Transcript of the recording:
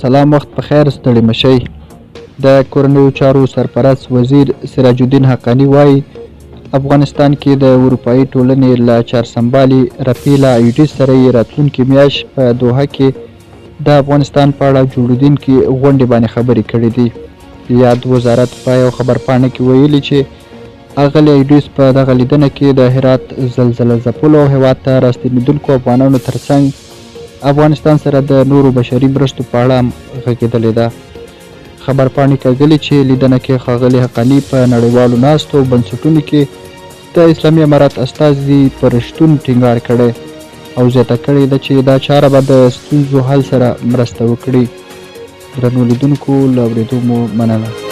سلام، وخت په خیر، ستړي مشئ. د کورنیو چارو سرپرست وزیر سراج الدین حقانی وایي افغانستان کې د اروپایي ټولنې له چارسمبالي رپیلا ایډیس سره یې راتلونکې میاشت په دوحه کې د افغانستان په اړه جوړېدونکې غونډې باندې خبرې کړې دي. یاد وزارت په یو خبرپاڼه کې ویلي چې اغلې ایډیس په دغه لیدنه کې د هرات زلزله ځپلو هېواد ته راستنېدونکو افغانانو ترڅنګ افغانستان سره د نورو بشري مرستو په اړه هم غږېدلې ده. خبرپاڼې ښودلې چې لیدنه کې ښاغلي حقاني په نړیوالو ناستو بنسټونو کې د اسلامي امارت استازي پر شتون ټینګار کړی او زیاته کړې ده چې دا چاره به د ستونزو حل سره مرسته وکړي. درنو لیدونکو له اورېدو مو مننه.